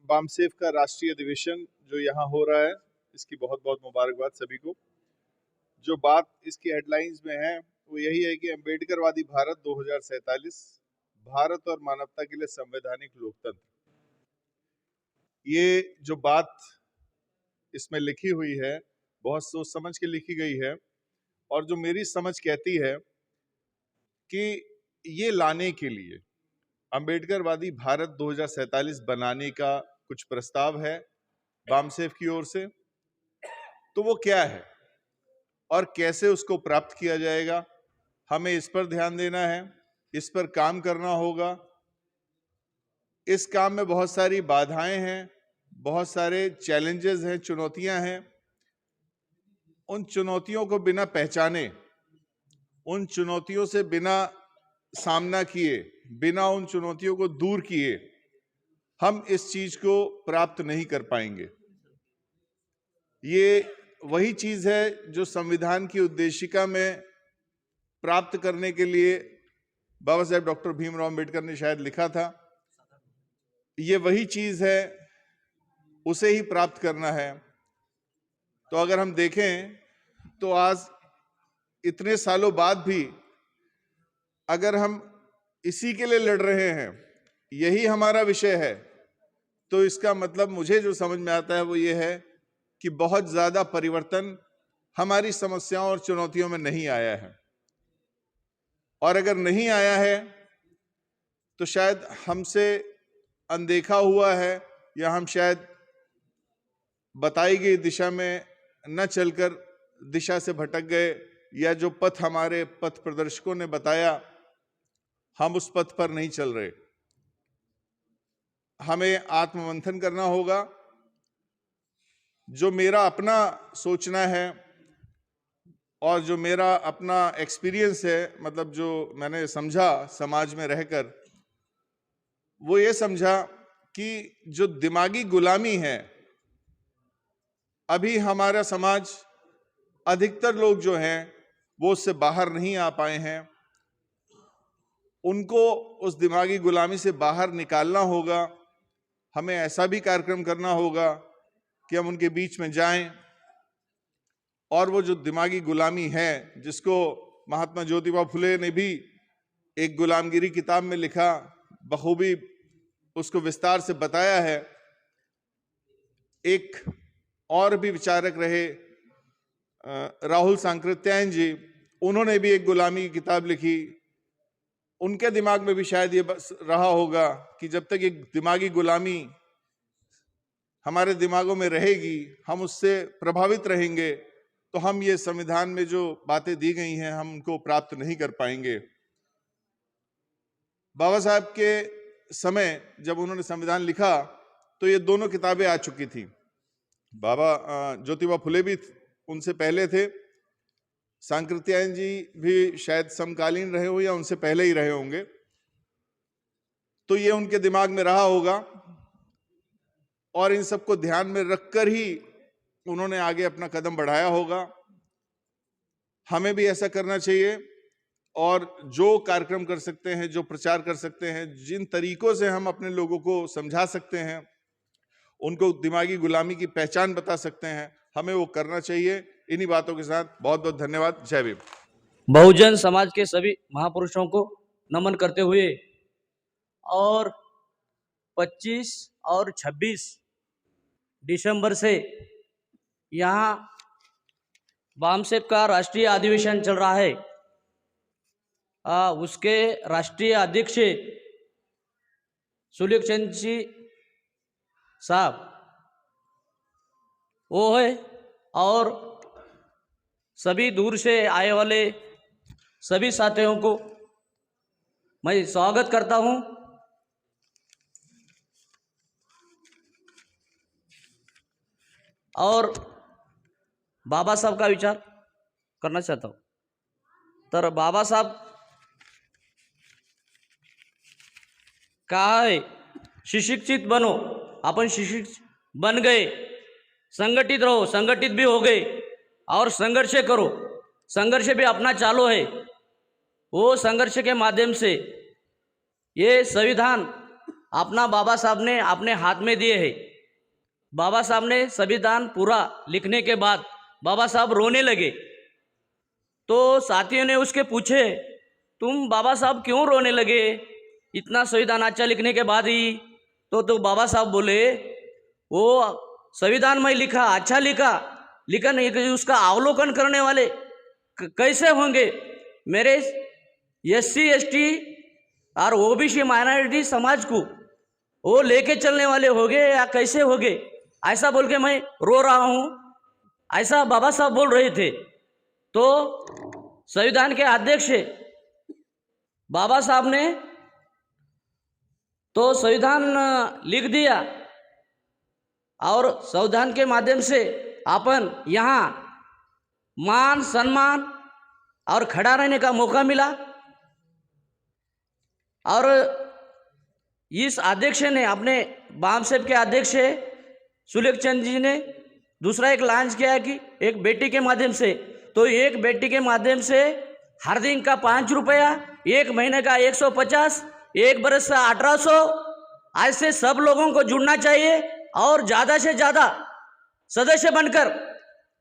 E: वामसेव का राष्ट्रीय अधिवेशन जो यहाँ हो रहा है, इसकी बहुत बहुत मुबारकबाद सभी को। जो बात इसकी हेडलाइंस में है वो यही है कि अम्बेडकरवादी भारत 2047, भारत और मानवता के लिए संवैधानिक लोकतंत्र। ये जो बात इसमें लिखी हुई है बहुत सोच समझ के लिखी गई है, और जो मेरी समझ कहती है कि ये लाने के लिए अम्बेडकरवादी भारत 2047 बनाने का कुछ प्रस्ताव है वामसेव की ओर से। तो वो क्या है और कैसे उसको प्राप्त किया जाएगा, हमें इस पर ध्यान देना है, इस पर काम करना होगा। इस काम में बहुत सारी बाधाएं हैं, बहुत सारे चैलेंजेस हैं, चुनौतियां हैं। उन चुनौतियों को बिना पहचाने, उन चुनौतियों से बिना सामना किए, बिना उन चुनौतियों को दूर किए हम इस चीज को प्राप्त नहीं कर पाएंगे। ये वही चीज है जो संविधान की उद्देशिका में प्राप्त करने के लिए बाबा साहेब डॉक्टर भीमराव अम्बेडकर ने शायद लिखा था। ये वही चीज है, उसे ही प्राप्त करना है। तो अगर हम देखें तो आज इतने सालों बाद भी अगर हम इसी के लिए लड़ रहे हैं, यही हमारा विषय है, तो इसका मतलब मुझे जो समझ में आता है वो ये है कि बहुत ज्यादा परिवर्तन हमारी समस्याओं और चुनौतियों में नहीं आया है। और अगर नहीं आया है तो शायद हमसे अनदेखा हुआ है, या हम शायद बताई गई दिशा में न चलकर दिशा से भटक गए, या जो पथ हमारे पथ प्रदर्शकों ने बताया हम उस पथ पर नहीं चल रहे। हमें आत्ममंथन करना होगा। जो मेरा अपना सोचना है और जो मेरा अपना एक्सपीरियंस है, मतलब जो मैंने समझा समाज में रहकर, वो ये समझा कि जो दिमागी गुलामी है, अभी हमारा समाज, अधिकतर लोग जो हैं वो उससे बाहर नहीं आ पाए हैं। उनको उस दिमागी गुलामी से बाहर निकालना होगा। हमें ऐसा भी कार्यक्रम करना होगा कि हम उनके बीच में जाएं और वो जो दिमागी गुलामी है, जिसको महात्मा ज्योतिबा फुले ने भी एक गुलामगिरी किताब में लिखा, बखूबी उसको विस्तार से बताया है। एक और भी विचारक रहे राहुल सांकृत्यायन जी, उन्होंने भी एक गुलामी की किताब लिखी। उनके दिमाग में भी शायद ये बस रहा होगा कि जब तक एक दिमागी गुलामी हमारे दिमागों में रहेगी, हम उससे प्रभावित रहेंगे, तो हम ये संविधान में जो बातें दी गई हैं हम उनको प्राप्त नहीं कर पाएंगे। बाबा साहब के समय जब उन्होंने संविधान लिखा तो ये दोनों किताबें आ चुकी थी। बाबा ज्योतिबा फुले भी उनसे पहले थे, सांकृत्यायन जी भी शायद समकालीन रहे हो या उनसे पहले ही रहे होंगे, तो ये उनके दिमाग में रहा होगा और इन सबको ध्यान में रखकर ही उन्होंने आगे अपना कदम बढ़ाया होगा। हमें भी ऐसा करना चाहिए और जो कार्यक्रम कर सकते हैं, जो प्रचार कर सकते हैं, जिन तरीकों से हम अपने लोगों को समझा सकते हैं, उनको दिमागी गुलामी की पहचान बता सकते हैं, हमें वो करना चाहिए। इन्हीं बातों के साथ बहुत बहुत धन्यवाद। जय भीम।
F: बहुजन समाज के सभी महापुरुषों को नमन करते हुए और 25 और 26 दिसंबर से यहाँ बामसेप का राष्ट्रीय अधिवेशन चल रहा है। उसके राष्ट्रीय अध्यक्ष सुलेखचंद जी साहब वो है, और सभी दूर से आए वाले सभी साथियों को मैं स्वागत करता हूं। और बाबा साहब का विचार करना चाहता हूं। तर बाबा साहब कहा है, सुशिक्षित बनो। अपन सुशिक्षित बन गए, संगठित रहो, संगठित भी हो गए और संघर्ष करो। संघर्ष भी अपना चालू है। वो संघर्ष के माध्यम से ये संविधान अपना बाबा साहब ने अपने हाथ में दिए है। बाबा साहब ने संविधान पूरा लिखने के बाद बाबा साहब रोने लगे। तो साथियों ने उसके पूछे, तुम बाबा साहब क्यों रोने लगे इतना संविधान अच्छा लिखने के बाद ही? तो बाबा साहब बोले, वो संविधान में लिखा, अच्छा लिखा, लेकिन उसका अवलोकन करने वाले कैसे होंगे? मेरे SC ST और OBC माइनॉरिटी समाज को वो लेके चलने वाले होंगे या कैसे होंगे? ऐसा बोल के मैं रो रहा हूँ, ऐसा बाबा साहब बोल रहे थे। तो संविधान के अध्यक्ष बाबा साहब ने तो संविधान लिख दिया और संविधान के माध्यम से अपन यहाँ मान सम्मान और खड़ा रहने का मौका मिला। और इस अध्यक्ष ने, अपने बामसेप के अध्यक्ष सुलेखचंद जी ने दूसरा एक लॉन्च किया कि एक बेटी के माध्यम से, तो एक बेटी के माध्यम से हर दिन का 5 रुपया, एक महीने का 150, एक बरस का 1800, ऐसे सब लोगों को जुड़ना चाहिए और ज़्यादा से ज़्यादा सदस्य बनकर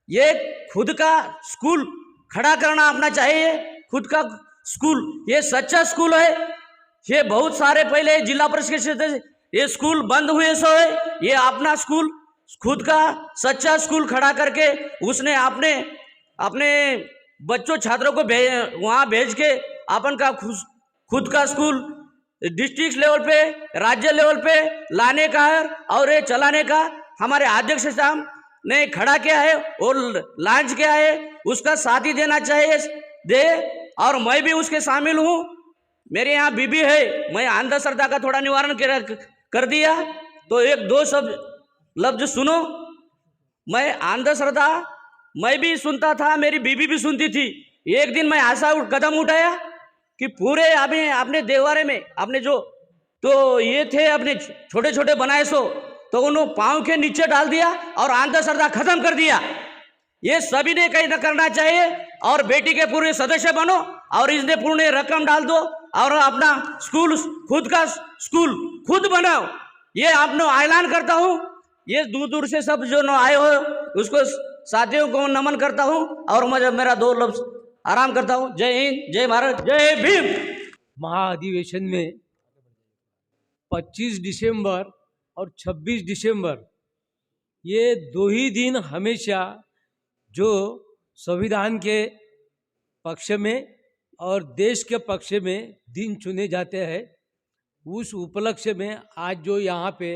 F: ये खुद का स्कूल खड़ा करना अपना चाहिए। खुद का स्कूल, ये सच्चा स्कूल है। ये बहुत सारे पहले जिला परिषद ये स्कूल बंद हुए सो है, ये अपना स्कूल, खुद का सच्चा स्कूल खड़ा करके उसने अपने अपने बच्चों छात्रों को वहाँ भेज के अपन का खुद का स्कूल डिस्ट्रिक्ट लेवल पे, राज्य लेवल पे लाने का है और ये चलाने का हमारे अध्यक्ष साहब ने खड़ा किया है और लॉन्च किया है। उसका साथ ही देना चाहिए दे, और मैं भी उसके शामिल हूँ। मेरे यहाँ बीबी है, मैं अंधश्रद्धा का थोड़ा निवारण कर दिया। तो एक दो लफ्ज सुनो। मैं अंधश्रद्धा मैं भी सुनता था, मेरी बीबी भी सुनती थी। एक दिन मैं ऐसा कदम उठाया कि पूरे अपने देवारे में अपने जो तो ये थे अपने छोटे छोटे बनाए सो, तो उन्होंने पाँव के नीचे डाल दिया और अंधश्रद्धा खत्म कर दिया। ये सभी ने कहीं ना करना चाहिए। और बेटी के पूरे सदस्य बनो और इसने पूर्ण रकम डाल दो और अपना स्कूल, खुद का स्कूल खुद बनाओ। ये आपने ऐलान करता हूँ। ये दूर दूर से सब जो आए हो उसको साथियों को नमन करता हूँ और मुझे मेरा 2 लफ्ज आराम करता हूँ। जय हिंद, जय भारत, जय भीम।
G: महाअधिवेशन में 25 दिसंबर और 26 दिसंबर ये 2 ही दिन हमेशा जो संविधान के पक्ष में और देश के पक्ष में दिन चुने जाते हैं, उस उपलक्ष्य में आज जो यहाँ पे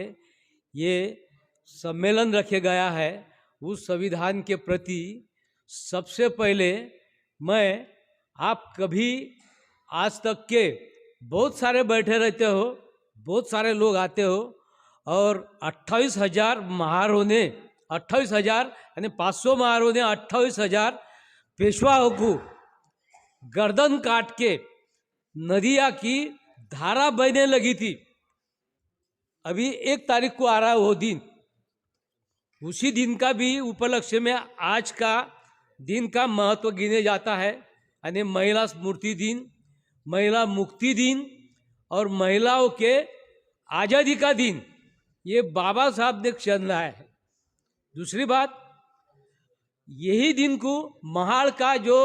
G: ये सम्मेलन रखे गया है, उस संविधान के प्रति सबसे पहले मैं, आप कभी आज तक के बहुत सारे बैठे रहते हो, बहुत सारे लोग आते हो और 28,000 महारों ने 28,000 यानी 500 महारों ने 28,000 पेशवाओं को गर्दन काट के नदिया की धारा बहने लगी थी। अभी 1 तारीख को आ रहा है वो दिन। उसी दिन का भी उपलक्ष्य में आज का दिन का महत्व गिने जाता है, यानी महिला स्मृति दिन, महिला मुक्ति दिन और महिलाओं के आज़ादी का दिन। ये बाबा साहब ने क्षण लाया है। दूसरी बात, यही दिन को महाड़ का जो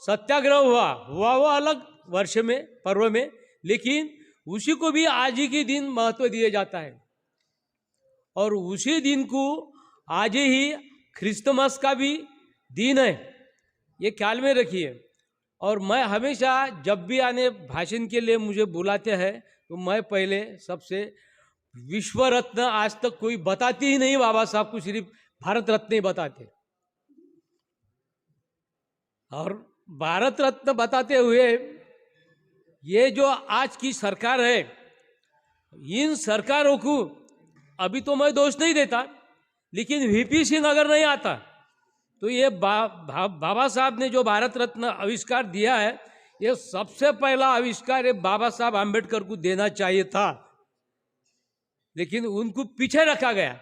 G: सत्याग्रह हुआ वो अलग वर्ष में, पर्व में, लेकिन उसी को भी आज ही के दिन महत्व दिया जाता है। और उसी दिन को आज ही क्रिसमस का भी दिन है, ये ख्याल में रखिए। और मैं हमेशा जब भी आने भाषण के लिए मुझे बुलाते हैं तो मैं पहले सबसे विश्व रत्न आज तक कोई बताती ही नहीं, बाबा साहब को सिर्फ भारत रत्न ही बताते। और भारत रत्न बताते हुए ये जो आज की सरकार है, इन सरकारों को अभी तो मैं दोष नहीं देता, लेकिन वीपी सिंह अगर नहीं आता तो ये बाबा साहब ने जो भारत रत्न आविष्कार दिया है, ये सबसे पहला आविष्कार ये बाबा साहब आम्बेडकर को देना चाहिए था, लेकिन उनको पीछे रखा गया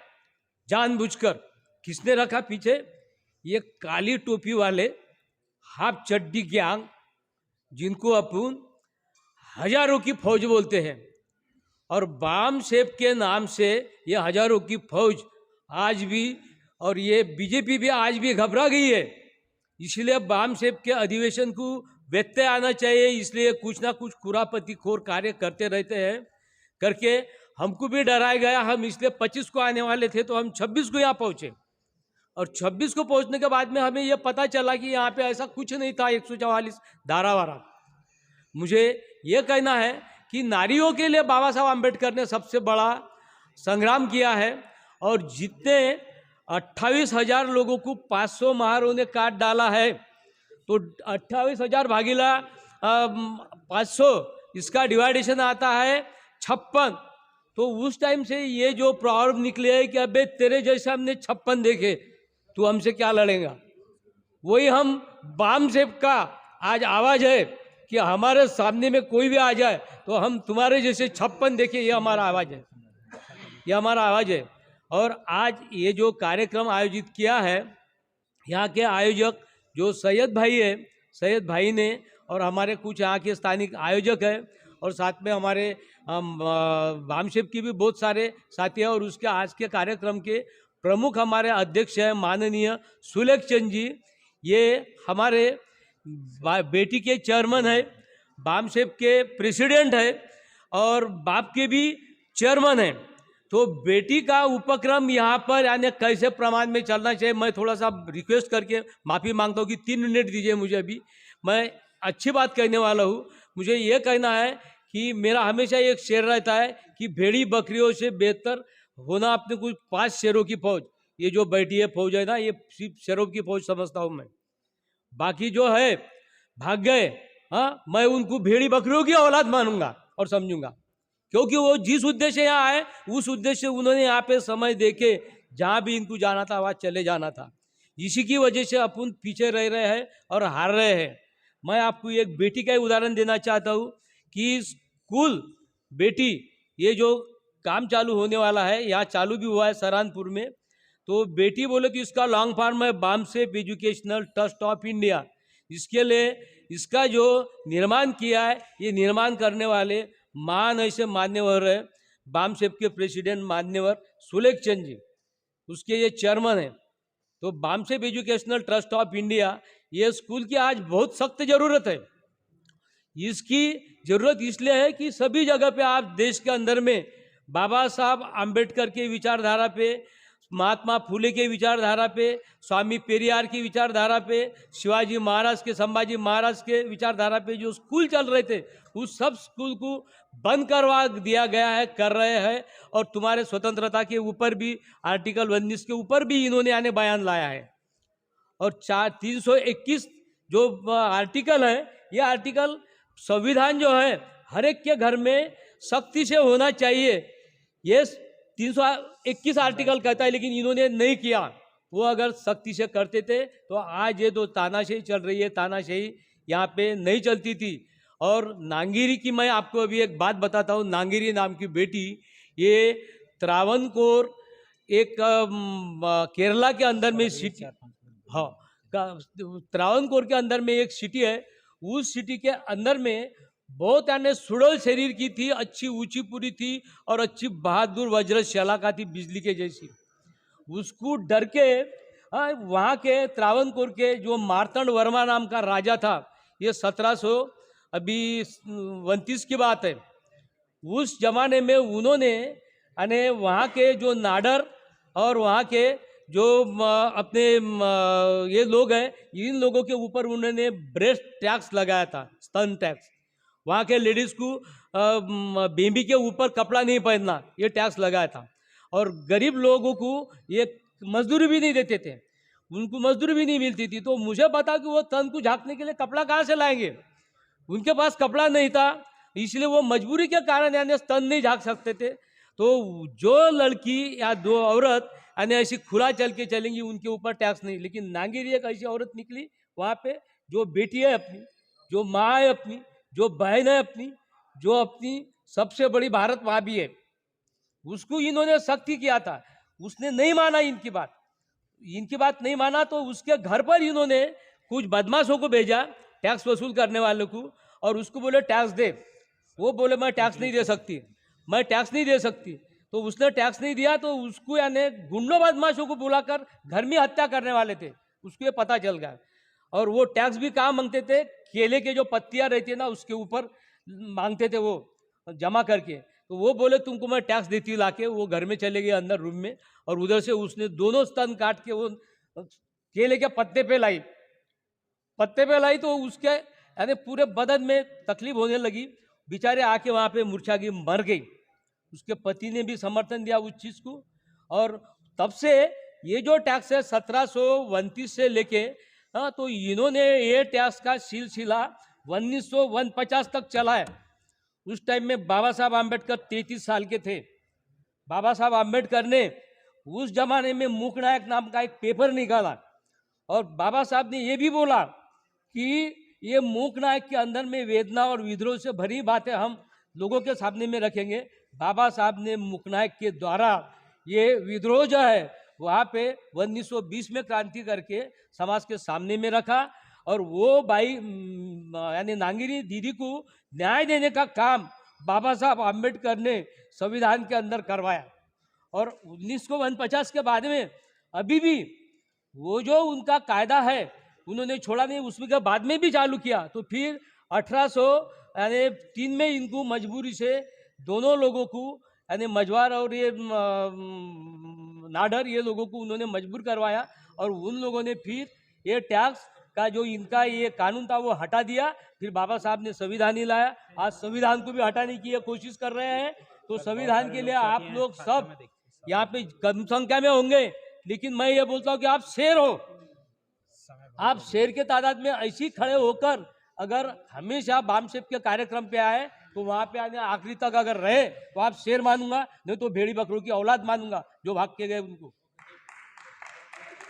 G: जानबूझकर। किसने रखा पीछे? ये काली टोपी वाले हाफ चड्डी गैंग, जिनको अपन हजारों की फौज बोलते हैं, और बाम सेब के नाम से ये हजारों की फौज आज भी, और ये बीजेपी भी आज भी घबरा गई है। इसलिए बाम सेब के अधिवेशन को व्यत्यय आना चाहिए, इसलिए कुछ ना कुछ खुरापति खोर कार्य करते रहते हैं, करके हमको भी डराया गया। हम इसलिए 25 को आने वाले थे तो हम 26 को यहाँ पहुँचे, और 26 को पहुँचने के बाद में हमें यह पता चला कि यहाँ पे ऐसा कुछ नहीं था 144 धारा वारा। मुझे ये कहना है कि नारियों के लिए बाबा साहब आम्बेडकर ने सबसे बड़ा संग्राम किया है, और जितने 28,000 लोगों को 500 महारों ने काट डाला है, तो 28,000 भागीला 500, इसका डिवाइडेशन आता है 56। तो उस टाइम से ये जो प्रॉब्लम निकले है कि अबे तेरे जैसे हमने 56 देखे, तू हमसे क्या लड़ेगा। वही हम बाम सेब का आज आवाज़ है कि हमारे सामने में कोई भी आ जाए तो हम तुम्हारे जैसे 56 देखे, ये हमारा आवाज़ है, ये हमारा आवाज़ है। और आज ये जो कार्यक्रम आयोजित किया है, यहाँ के आयोजक जो सैयद भाई है, सैयद भाई ने, और हमारे कुछ यहाँ के स्थानिक आयोजक हैं, और साथ में हमारे बामशेप की भी बहुत सारे साथी हैं, और उसके आज के कार्यक्रम के प्रमुख हमारे अध्यक्ष हैं माननीय सुलेख चंद जी। ये हमारे बेटी के चेयरमैन है, बामशेप के प्रेसिडेंट है, और बाप के भी चेयरमैन हैं। तो बेटी का उपक्रम यहाँ पर यानी कैसे प्रमाण में चलना चाहिए, मैं थोड़ा सा रिक्वेस्ट करके माफ़ी मांगता हूँ कि 3 मिनट दीजिए मुझे। अभी मैं अच्छी बात कहने वाला हूँ। मुझे ये कहना है कि मेरा हमेशा एक शेर रहता है कि भेड़ी बकरियों से बेहतर होना अपने कुछ 5 शेरों की फौज। ये जो बैठी है फौज है ना, ये सिर्फ शेरों की फौज समझता हूँ मैं। बाकी जो है भाग गए, हाँ, मैं उनको भेड़ी बकरियों की औलाद मानूंगा और समझूंगा, क्योंकि वो जिस उद्देश्य से यहाँ आए उस उद्देश्य से उन्होंने यहाँ पे समय देके जहाँ भी इनको जाना था वहाँ चले जाना था। इसी की वजह से अपन पीछे रह रहे हैं और हार रहे हैं। मैं आपको एक बेटी का ही उदाहरण देना चाहता हूँ कि स्कूल बेटी, ये जो काम चालू होने वाला है, यहाँ चालू भी हुआ है सहारनपुर में। तो बेटी बोले कि इसका लॉन्ग फॉर्म है BAMCEF educational trust of India. इसके लिए इसका जो निर्माण किया है, ये निर्माण करने वाले महान ऐसे मान्यवर है, बामसेफ के प्रेसिडेंट मान्यवर सुलेख चंद जी, उसके ये चेयरमैन हैं। तो BAMCEF educational trust of India, ये स्कूल की आज बहुत सख्त ज़रूरत है। इसकी ज़रूरत इसलिए है कि सभी जगह पे आप देश के अंदर में बाबा साहब आम्बेडकर के विचारधारा पे, महात्मा फुले के विचारधारा पे, स्वामी पेरियार की विचारधारा पे, शिवाजी महाराज के, संभाजी महाराज के विचारधारा पे जो स्कूल चल रहे थे, उस सब स्कूल को बंद करवा दिया गया है, कर रहे हैं। और तुम्हारे स्वतंत्रता के ऊपर भी, आर्टिकल 19 के ऊपर भी इन्होंने आने बयान लाया है। और 321 जो आर्टिकल है, ये आर्टिकल संविधान जो है हर एक के घर में सख्ती से होना चाहिए, ये 321 आर्टिकल कहता है, लेकिन इन्होंने नहीं किया। वो अगर सख्ती से करते थे तो आज ये तो तानाशाही चल रही है, तानाशाही यहाँ पे नहीं चलती थी। और नांगीरी की मैं आपको अभी एक बात बताता हूँ। नांगीरी नाम की बेटी, ये त्रावणकोर एक केरला के अंदर में सिटी, हाँ, त्रावणकोर के अंदर में एक सिटी है। उस सिटी के अंदर में बहुत यानी सुडौल शरीर की थी, अच्छी ऊंची पूरी थी और अच्छी बहादुर वज्र शलाका थी, बिजली के जैसी। उसको डर के वहाँ के त्रावणकोर के जो मार्तंड वर्मा नाम का राजा था, ये 1729 की बात है। उस जमाने में उन्होंने यानी वहाँ के जो नाडर और वहाँ के जो अपने ये लोग हैं, इन लोगों के ऊपर उन्होंने ब्रेस्ट टैक्स लगाया था, स्तन टैक्स। वहाँ के लेडीज़ को बेबी के ऊपर कपड़ा नहीं पहनना, ये टैक्स लगाया था। और गरीब लोगों को ये मजदूरी भी नहीं देते थे, उनको मजदूरी भी नहीं मिलती थी। तो मुझे पता कि वो तन को झाँकने के लिए कपड़ा कहाँ से लाएंगे, उनके पास कपड़ा नहीं था, इसलिए वो मजबूरी के कारण यानी तन नहीं झाँक सकते थे। तो जो लड़की या दो औरत यानी ऐसी खुला चल के चलेंगी, उनके ऊपर टैक्स नहीं। लेकिन नांगीरी एक ऐसी औरत निकली वहाँ पे, जो बेटी है अपनी, जो माँ है अपनी, जो बहन है अपनी, जो अपनी सबसे बड़ी भारत माँ भी है, उसको इन्होंने सख्ती किया था। उसने नहीं माना इनकी बात नहीं माना। तो उसके घर पर इन्होंने कुछ बदमाशों को भेजा, टैक्स वसूल करने वालों को, और उसको बोले टैक्स दे। वो बोले मैं टैक्स नहीं दे सकती। तो उसने टैक्स नहीं दिया, तो उसको यानी गुंडों बदमाशों को बुलाकर घर में हत्या करने वाले थे, उसको ये पता चल गया। और वो टैक्स भी कहाँ मांगते थे, केले के जो पत्तियाँ रहती है ना, उसके ऊपर मांगते थे वो जमा करके। तो वो बोले तुमको मैं टैक्स देती लाके। वो घर में चले गए अंदर रूम में, और उधर से उसने दोनों स्तन काट के वो केले के पत्ते पे लाई। तो उसके यानी पूरे बदन में तकलीफ होने लगी, बेचारे आके वहाँ पे मूर्छा की मर गई। उसके पति ने भी समर्थन दिया उस चीज़ को। और तब से ये जो टैक्स है 1729 से लेके तो इन्होंने ये टैक्स का सिलसिला 1949 तक चला है। उस टाइम में बाबा साहब आम्बेडकर 33 साल के थे। बाबा साहब आम्बेडकर ने उस जमाने में मूक नायक नाम का एक पेपर निकाला, और बाबा साहब ने ये भी बोला कि ये मूक नायक के अंदर में वेदना और विद्रोह से भरी बातें हम लोगों के सामने में रखेंगे। बाबा साहब ने मूक नायक के द्वारा ये विद्रोह जो है वहाँ पे 1920 में क्रांति करके समाज के सामने में रखा। और वो भाई यानी नांगीरी दीदी को न्याय देने का काम बाबा साहब आम्बेडकर ने संविधान के अंदर करवाया। और 1949 के बाद में अभी भी वो जो उनका कायदा है उन्होंने छोड़ा नहीं, उसके बाद में भी चालू किया। तो फिर 1803 में इनको मजबूरी से दोनों लोगों को यानी मझवार और ये नाडर, ये लोगों को उन्होंने मजबूर करवाया और उन लोगों ने फिर ये टैक्स का जो इनका ये कानून था वो हटा दिया। फिर बाबा साहब ने संविधान ही लाया। आज संविधान को भी हटाने की ये कोशिश कर रहे हैं। तो संविधान के लिए आप लोग सब यहाँ पे कम संख्या में होंगे, लेकिन मैं ये बोलता हूँ कि आप शेर हो। आप शेर के तादाद में ऐसी खड़े होकर अगर हमेशा बामसेप के कार्यक्रम पे आए तो वहां पे आने आखिरी तक अगर रहे तो आप शेर मानूंगा, नहीं तो भेड़ी बकरों की औलाद मानूंगा जो भाग के गए उनको।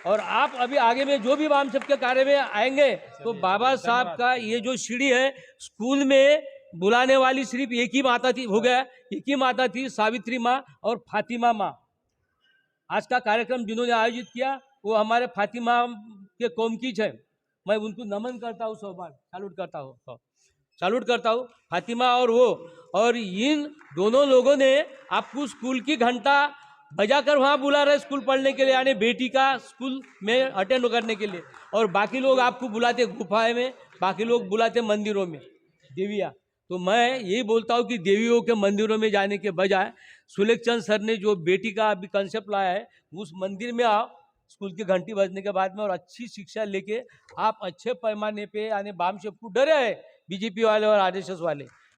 G: और आप अभी आगे में जो भी बामसेप के कार्य में आएंगे तो बाबा साहब का ये जो सीढ़ी है, स्कूल में बुलाने वाली सिर्फ एक ही माता थी, हो गया एक ही माता थी, सावित्री माँ और फातिमा माँ। आज का कार्यक्रम जिन्होंने आयोजित किया वो हमारे फातिमा के कौम की है। मैं उनको नमन करता हूँ, सौभाग्य सैल्यूट करता हूँ फातिमा और वो। और इन दोनों लोगों ने आपको स्कूल की घंटा बजाकर वहाँ बुला रहे स्कूल पढ़ने के लिए, यानी बेटी का स्कूल में अटेंड करने के लिए। और बाकी लोग आपको बुलाते गुफाएं में, बाकी लोग बुलाते मंदिरों में, देविया। तो मैं यही बोलता हूँ कि देवियों के मंदिरों में जाने के बजाय सुलेखचंद सर ने जो बेटी का अभी कंसेप्ट लाया है, उस मंदिर में आओ स्कूल की घंटी बजने के बाद में, और अच्छी शिक्षा लेके आप अच्छे पैमाने पे, यानी बामसेप को डरे है बीजेपी वाले और आरएसएस वाले,